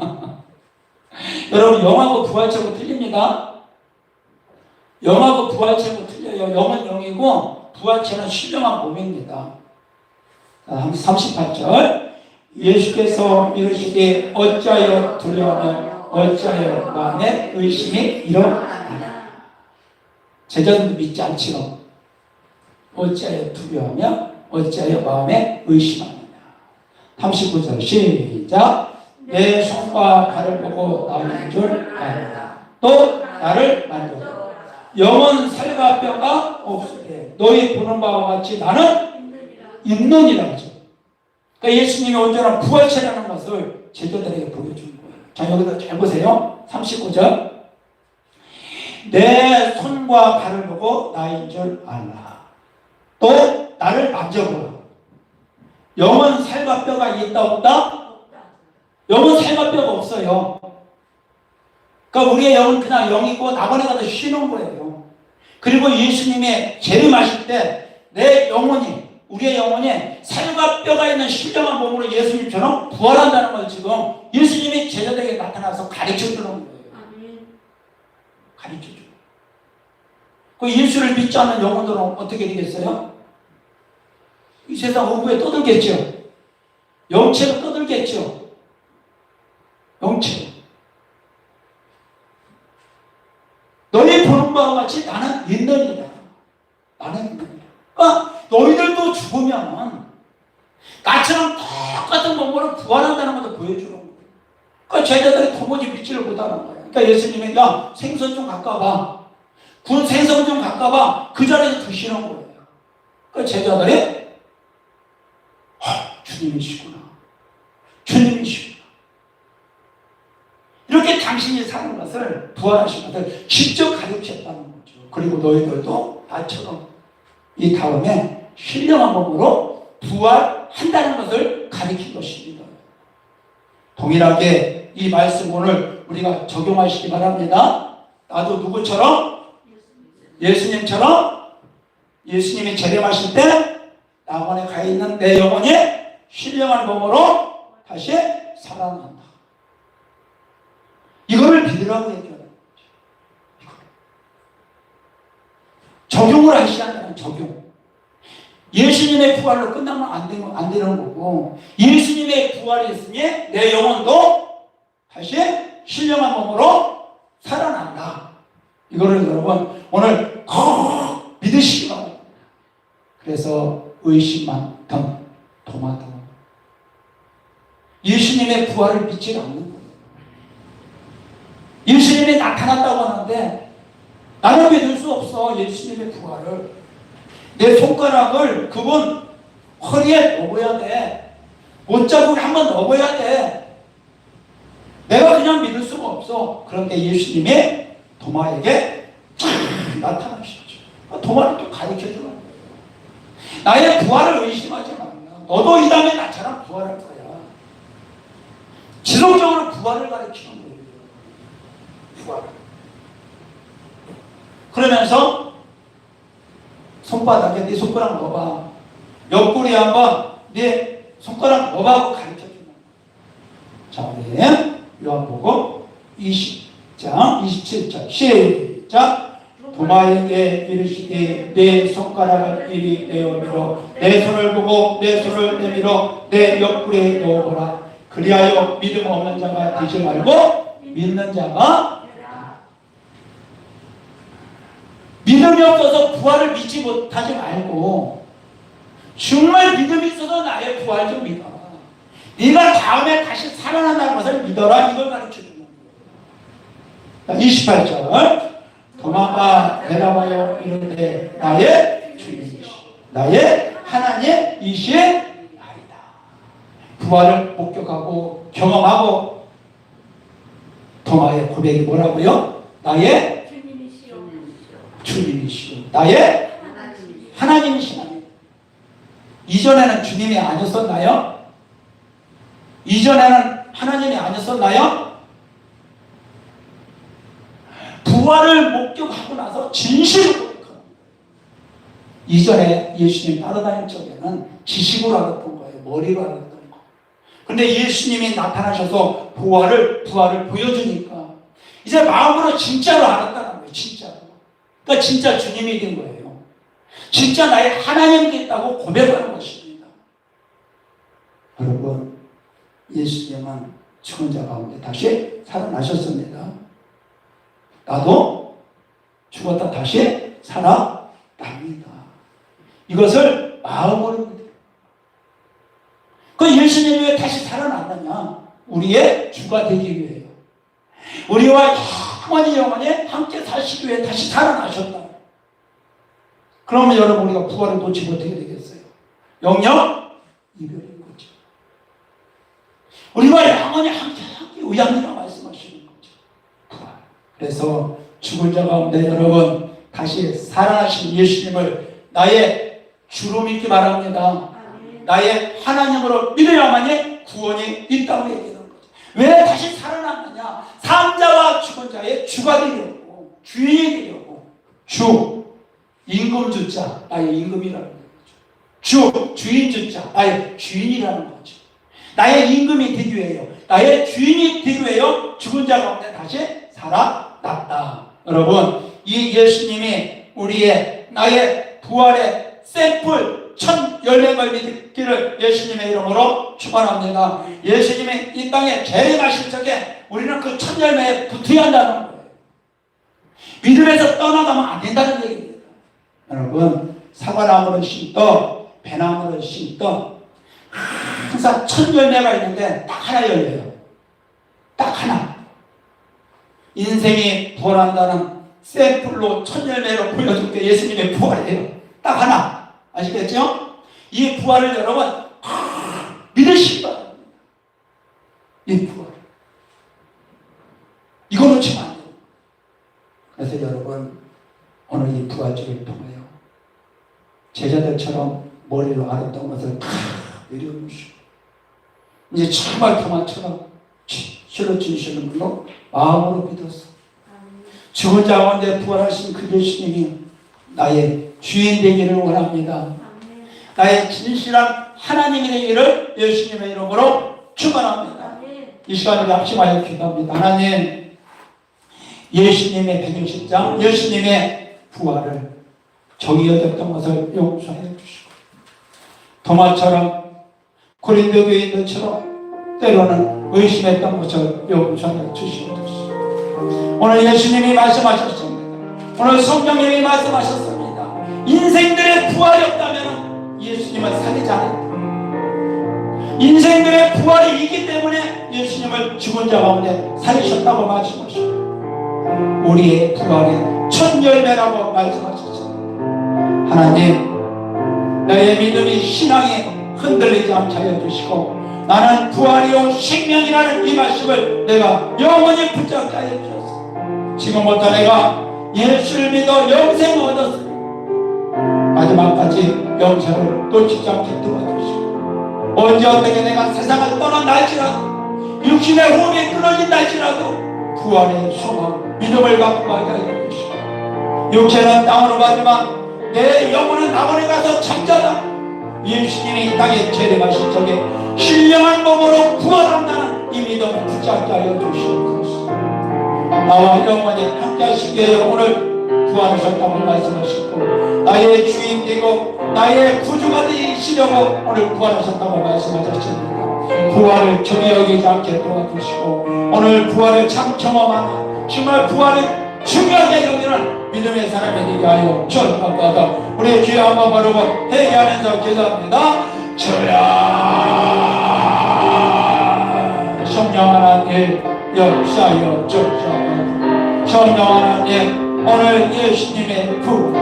여러분, 영하고 부활체고 틀립니다. 영하고 부활체고 틀려요. 영은 영이고 부활체는 신령한 몸입니다. 38절 예수께서 이르시되 어찌하여 두려워하며 어찌하여 마음에 의심이 일어나느냐. 제자들도 믿지 않지요. 어찌하여 두려워하며 어찌하여 마음에 의심하느냐. 39절 시작. 내 손과 발을 보고 나오는 줄 알라. 또 나를 만져. 영은 살과 뼈가 없으되 너희 보는 바와 같이 나는 있느니라 하죠. 그러니까 예수님이 온전한 부활체라는 것을 제자들에게 보여준 거예요. 자, 여기서 잘 보세요. 39절 내 손과 발을 보고 나인 줄 알라. 또 나를 만져보라. 영은 살과 뼈가 있다 없다? 영은 살과 뼈가 없어요. 그러니까 우리의 영은 그냥 영이고 낙원에 가서 쉬는 거예요. 그리고 예수님의 재림하실 때 내 영혼이, 우리의 영혼이 살과 뼈가 있는 신령한 몸으로 예수님처럼 부활한다는 걸 지금 예수님이 제자들에게 나타나서 가르쳐주는 거예요. 가르쳐주는. 그 예수를 믿지 않는 영혼들은 어떻게 되겠어요? 이 세상 어부에 떠들겠죠. 영체로 떠들겠죠. 영체. 너희 보는 바와 같이 나는 있느니라. 나는 있느니라. 그러니까 너희들도 죽으면 나처럼 똑같은 몸으로 부활한다는 것을 보여주는 거예요. 그러니까 제자들이 도무지 믿지를 못하는 거예요. 그러니까 예수님이 야 생선 좀 가까봐. 군 생선 좀 가까봐. 그 자리에서 드시는 거예요. 그러니까 제자들이 주님이시구나. 주님이시구나. 이렇게 당신이 사는 것을 부활하신 것을 직접 가르쳤다는 거죠. 그리고 너희들도 나처럼 이 다음에 신령한 몸으로 부활한다는 것을 가르친 것입니다. 동일하게 이 말씀 오늘 우리가 적용하시기 바랍니다. 나도 누구처럼? 예수님처럼 예수님이 재림하실 때 낙원에 가 있는 내 영혼이 신령한 몸으로 다시 살아난다. 이거를 믿으라고 얘기하는 거죠. 적용을 하셔야 한다는 적용. 예수님의 부활로 끝나면 안 되는 거고, 예수님의 부활이 있으니 내 영혼도 다시 신령한 몸으로 살아난다. 이거를 여러분 오늘 꼭 믿으시기 바랍니다. 그래서 의심만큼 도마도 예수님의 부활을 믿지 않는 거예요. 예수님이 나타났다고 하는데 나는 믿을 수 없어. 예수님의 부활을. 내 손가락을 그분 허리에 넣어야 돼. 못자국에 한번 넣어야 돼. 내가 그냥 믿을 수가 없어. 그런데 예수님이 도마에게 나타나시죠. 도마를 또 가르쳐주는 거예요. 나의 부활을 의심하지 말라. 너도 이 다음에 나처럼 부활할 거야. 지속적으로 부활을 가르치는 거예요. 부활을. 그러면서 손바닥에 네 손가락 넣어봐. 옆구리에 한번 네 손가락 넣어봐 하고 가르쳐주는 거예요. 자, 우리 요한복음 20장 27절 시작. 도마에게 이르시되 내 손가락을 이리 내어밀어 내 손을 보고 내 손을 내밀어 내 옆구리에 넣어보라. 그리하여 믿음 없는 자가 되지 말고 믿는 자가. 믿음이 없어서 부활을 믿지 못하지 말고 정말 믿음이 있어서 나의 부활 좀 믿어라. 네가 다음에 다시 살아난다는 것을 믿어라. 이걸 가르쳐주는 거예요. 28절 도마가 대답하여 이르되 나의 주님이시오 나의 하나님이시나이다. 부활을 목격하고 경험하고 도마의 고백이 뭐라고요? 나의 주님이시오 나의 하나님이시나요? 이전에는 주님이 아니었었나요? 이전에는 하나님이 아니었었나요? 부활을 목격하고 나서 진실을 고백합니다. 이전에 예수님 따라다닐 적에는 지식으로 알았던 거예요. 머리로 알았던 거. 그런데 예수님이 나타나셔서 부활을 보여주니까 이제 마음으로 진짜로 알았다는 거예요. 진짜로. 그러니까 진짜 주님이 된 거예요. 진짜 나의 하나님이 됐다고 고백하는 것입니다. 여러분, 예수님은 죽은 자 가운데 다시 살아나셨습니다. 나도 죽었다 다시 살아납니다. 이것을 마음으로 믿어요. 그 예수님이 왜 다시 살아났느냐? 우리의 주가 되기 위해요. 우리와 영원히 함께 사시기 위해 다시 살아나셨다. 그러면 여러분, 우리가 부활을 놓치면 어떻게 되겠어요? 영영 이별인 거죠. 우리와 영원히 함께 하기 위함이라고 말씀하시는 거죠. 부활. 그래서 죽은 자 가운데 여러분, 다시 살아나신 예수님을 나의 주로 믿기 바랍니다. 나의 하나님으로 믿어야만이 구원이 있다고 얘기하는 거죠. 왜 다시 살아났느냐? 산자와 죽은 자의 주가 되려고, 주인이 되려고. 주, 임금 주자, 나의 임금이라는 거죠. 주인 주자, 나의 주인이라는 거죠. 나의 임금이 되기 위해요. 나의 주인이 되기 위해요. 죽은 자 가운데 다시 살아났다. 여러분, 이 예수님이 나의 부활의 샘플 1000열매를 믿기를 예수님의 이름으로 축원합니다. 예수님이 이 땅에 재림하실 적에 우리는 그 1000열매에 붙어야 한다는 거예요. 믿음에서 떠나가면 안 된다는 얘기입니다. 여러분, 사과나무를 심던 배나무를 심던 항상 1000열매가 있는데 딱 하나 열려요. 딱 하나. 인생이 부활한다는 샘플로 1000열매로 보여줄 게 예수님의 부활이에요. 딱 하나. 아시겠죠? 이 부활을 여러분 믿으시기 바랍니다. 이 부활. 이거 놓치면 안 돼요. 그래서 여러분, 오늘 이 부활주를 통하여 제자들처럼 머리로 알았던 것을 다 내려놓으시고 이제 정말 그만처럼 진실로 진실로 물로 마음으로 믿어서 죽은 자 가운데 부활하신 그 예수님이 나의 주인 되기를 원합니다. 나의 진실한 하나님이 되기를 예수님의 이름으로 축원합니다. 이 시간에 합심하여 기도합니다. 하나님, 예수님의 백일십장, 예수님의 부활을 정의 여겼던 것을 용서해 주시고 도마처럼 고린도 교인들처럼 때로는 의심했던 것을 용서해 주시옵소서. 오늘 예수님이 말씀하셨습니다. 오늘 성령님이 말씀하셨습니다. 인생들의 부활이 없다면 예수님을 살리지 않았다. 인생들의 부활이 있기 때문에 예수님을 죽은 자 가운데 살리셨다고 말씀하십니다. 우리의 부활의 1000열매라고 말씀하셨습니다. 하나님, 나의 믿음이 신앙이 흔들리지 않게 하여 주시고 나는 부활이요 생명이라는 이 말씀을 내가 영원히 붙잡게 하여 주셨습니다. 지금부터 내가 예수를 믿어 영생을 얻었습니다. 마지막까지 영생을 놓치지 않게 도와주시고 언제 어떻게 내가 세상을 떠난날지라도 육신의 호흡이 끊어진다 할지라도 부활의 소망, 믿음을 갖고 가게 하여 주시고 육체는 땅으로 가지만 내 영혼은 아버지 가서 잠자다. 예수님이 이 땅에 재림하실 적에 신령한 몸으로 부활한다는 이 믿음을 붙잡게 하여 주시옵소서. 나와 영원히 함께 하시기에 오늘 부활하셨다고 말씀하셨고 나의 주인 되고 나의 구주가 되시려고 오늘 부활하셨다고 말씀하셨습니다. 부활을 정의 여기지 않게 도와주시고 오늘 부활을 참 경험하는 정말 부활을 중요하게 여기는 믿음의 사람이 되게 하여 주옵소서. 우리 주여 한번 바르고 회개하면서 기도합니다. 주여 성령 하나님 역사여 주옵소서. 성령 하나님 오늘 예수님의 부